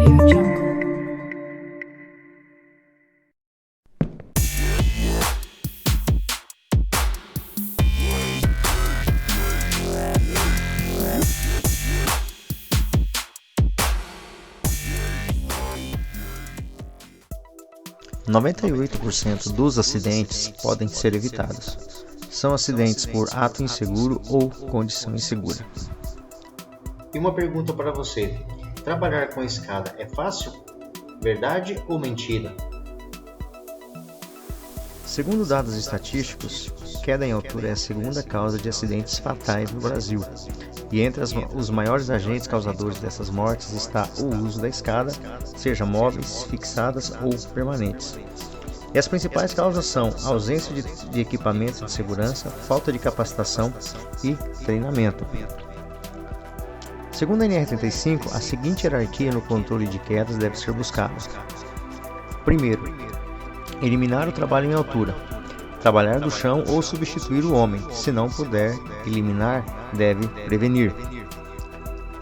AudioJungle. 98% dos acidentes podem ser evitados. São acidentes por ato inseguro ou condição insegura. E uma pergunta para você: trabalhar com escada é fácil? Verdade ou mentira? Segundo dados estatísticos, queda em altura é a segunda causa de acidentes fatais no Brasil. E entre os maiores agentes causadores dessas mortes está o uso da escada, seja móveis, fixadas ou permanentes. E as principais causas são a ausência de equipamentos de segurança, falta de capacitação e treinamento. Segundo a NR35, a seguinte hierarquia no controle de quedas deve ser buscada. Primeiro, eliminar o trabalho em altura. Trabalhar do chão ou substituir o homem. Se não puder eliminar, deve prevenir.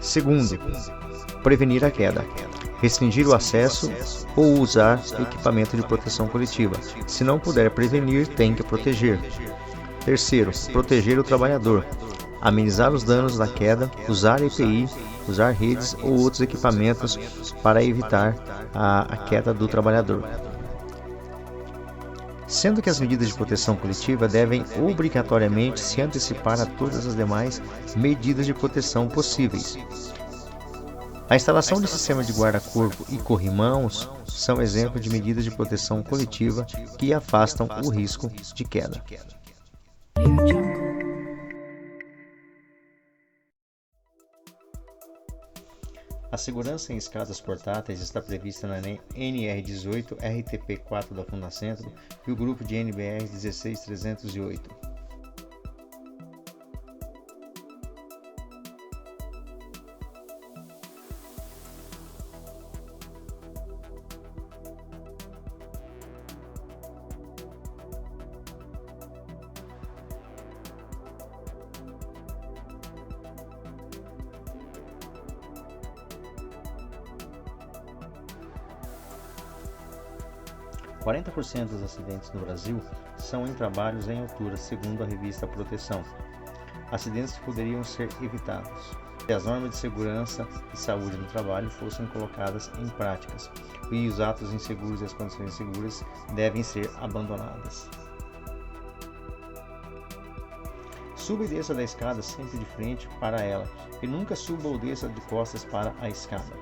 Segundo, prevenir a queda. Restringir o acesso ou usar equipamento de proteção coletiva. Se não puder prevenir, tem que proteger. Terceiro, proteger o trabalhador. Amenizar os danos da queda, usar EPI, usar redes ou outros equipamentos para evitar a queda do trabalhador. Sendo que as medidas de proteção coletiva devem obrigatoriamente se antecipar a todas as demais medidas de proteção possíveis. A instalação de sistema de guarda-corpo e corrimãos são exemplos de medidas de proteção coletiva que afastam o risco de queda. AudioJungle. A segurança em escadas portáteis está prevista na NR18 RTP4 da Fundacentro e o grupo de NBR 16308. – 40% dos acidentes no Brasil são em trabalhos em altura, segundo a revista Proteção. Acidentes que poderiam ser evitados se as normas de segurança e saúde no trabalho fossem colocadas em práticas, e os atos inseguros e as condições inseguras devem ser abandonadas. Suba e desça da escada sempre de frente para ela, e nunca suba ou desça de costas para a escada.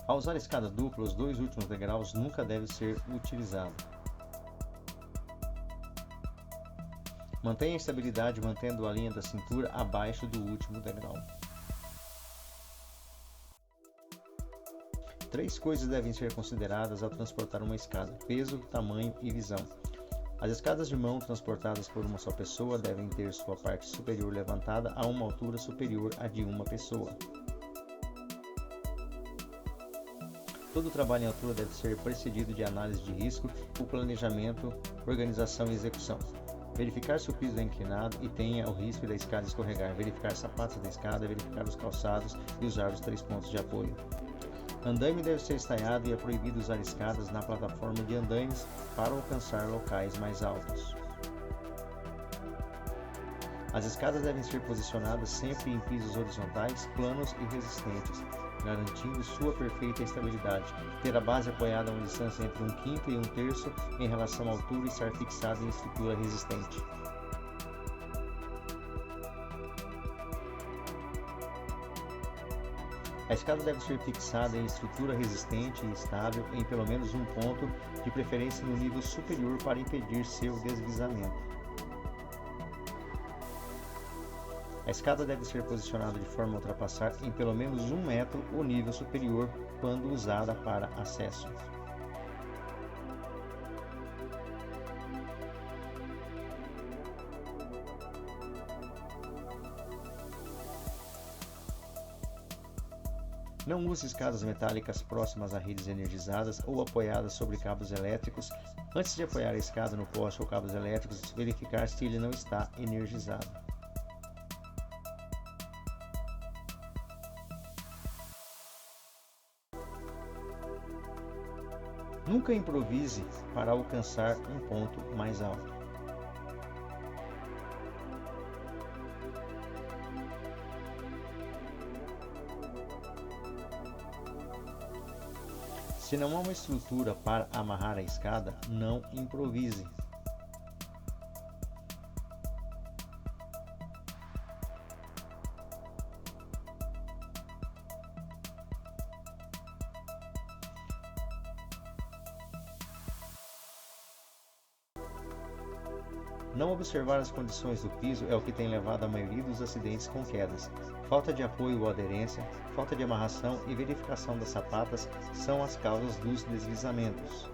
Ao usar a escada dupla, os dois últimos degraus nunca devem ser utilizados. Mantenha a estabilidade mantendo a linha da cintura abaixo do último degrau. 3 coisas devem ser consideradas ao transportar uma escada: peso, tamanho e visão. As escadas de mão transportadas por uma só pessoa devem ter sua parte superior levantada a uma altura superior à de uma pessoa. Todo trabalho em altura deve ser precedido de análise de risco, o planejamento, organização e execução. Verificar se o piso é inclinado e tenha o risco da escada escorregar. Verificar sapatos da escada, verificar os calçados e usar os 3 pontos de apoio. Andaime deve ser estaiado e é proibido usar escadas na plataforma de andaimes para alcançar locais mais altos. As escadas devem ser posicionadas sempre em pisos horizontais, planos e resistentes, garantindo sua perfeita estabilidade. Ter a base apoiada a uma distância entre 1/5 e 1/3 em relação à altura e estar fixada em estrutura resistente. A escada deve ser fixada em estrutura resistente e estável em pelo menos um ponto, de preferência no nível superior para impedir seu deslizamento. A escada deve ser posicionada de forma a ultrapassar em pelo menos 1 metro o nível superior quando usada para acesso. Não use escadas metálicas próximas a redes energizadas ou apoiadas sobre cabos elétricos. Antes de apoiar a escada no poste ou cabos elétricos, verificar se ele não está energizado. Nunca improvise para alcançar um ponto mais alto. Se não há uma estrutura para amarrar a escada, não improvise. Não observar as condições do piso é o que tem levado a maioria dos acidentes com quedas. Falta de apoio ou aderência, falta de amarração e verificação das sapatas são as causas dos deslizamentos.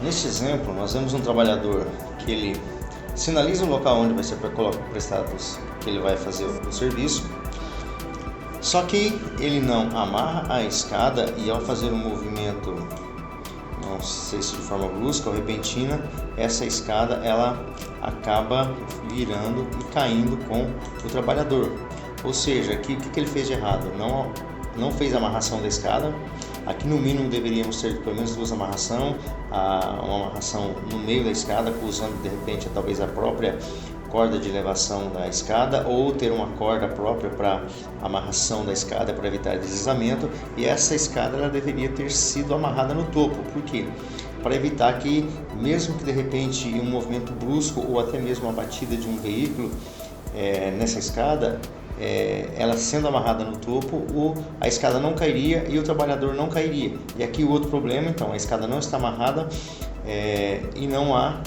Neste exemplo, nós vemos um trabalhador que ele sinaliza o local onde vai ser prestado, que ele vai fazer o serviço, só que ele não amarra a escada e ao fazer um movimento, não sei se de forma brusca ou repentina, essa escada ela acaba virando e caindo com o trabalhador. Ou seja, aqui o que ele fez de errado? Não fez a amarração da escada. Aqui no mínimo deveríamos ter pelo menos duas amarrações, uma amarração no meio da escada, usando de repente talvez a própria corda de elevação da escada, ou ter uma corda própria para amarração da escada para evitar deslizamento. E essa escada ela deveria ter sido amarrada no topo. Por quê? Para evitar que, mesmo que de repente um movimento brusco ou até mesmo a batida de um veículo nessa escada, ela sendo amarrada no topo, a escada não cairia e o trabalhador não cairia. E aqui o outro problema, então, a escada não está amarrada e não há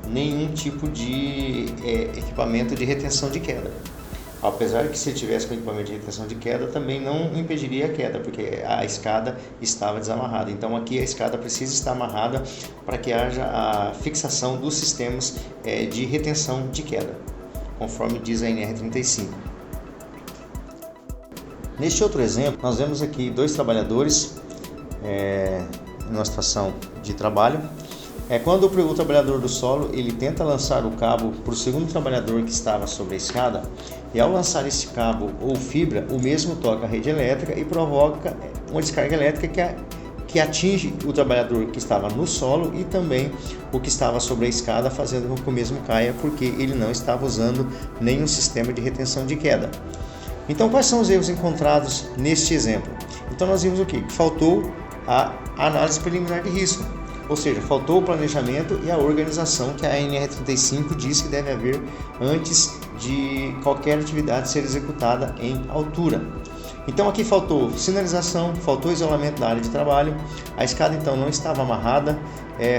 nenhum tipo de equipamento de retenção de queda. Apesar que se tivesse com equipamento de retenção de queda, também não impediria a queda, porque a escada estava desamarrada. Então aqui a escada precisa estar amarrada para que haja a fixação dos sistemas de retenção de queda, conforme diz a NR35. Neste outro exemplo, nós vemos aqui dois trabalhadores em uma situação de trabalho. Quando o trabalhador do solo ele tenta lançar o cabo para o segundo trabalhador que estava sobre a escada, e ao lançar esse cabo ou fibra, o mesmo toca a rede elétrica e provoca uma descarga elétrica que atinge o trabalhador que estava no solo e também o que estava sobre a escada, fazendo com que o mesmo caia, porque ele não estava usando nenhum sistema de retenção de queda. Então, quais são os erros encontrados neste exemplo? Então, nós vimos o quê? Que faltou a análise preliminar de risco, ou seja, faltou o planejamento e a organização que a NR35 diz que deve haver antes de qualquer atividade ser executada em altura. Então, aqui faltou sinalização, faltou isolamento da área de trabalho, a escada então não estava amarrada,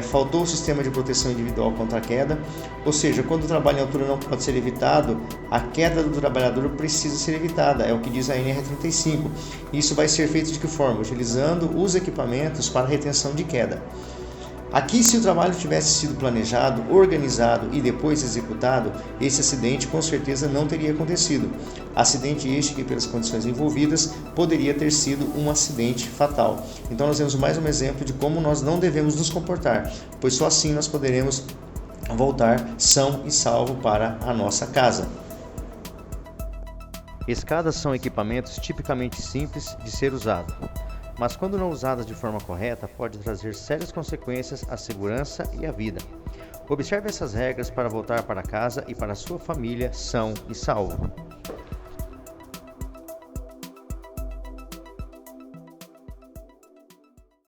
faltou o sistema de proteção individual contra a queda, ou seja, quando o trabalho em altura não pode ser evitado, a queda do trabalhador precisa ser evitada, é o que diz a NR35. Isso vai ser feito de que forma? Utilizando os equipamentos para retenção de queda. Aqui, se o trabalho tivesse sido planejado, organizado e depois executado, esse acidente com certeza não teria acontecido. Acidente este que, pelas condições envolvidas, poderia ter sido um acidente fatal. Então nós temos mais um exemplo de como nós não devemos nos comportar, pois só assim nós poderemos voltar são e salvo para a nossa casa. Escadas são equipamentos tipicamente simples de ser usado, mas quando não usadas de forma correta, pode trazer sérias consequências à segurança e à vida. Observe essas regras para voltar para casa e para a sua família são e salvo.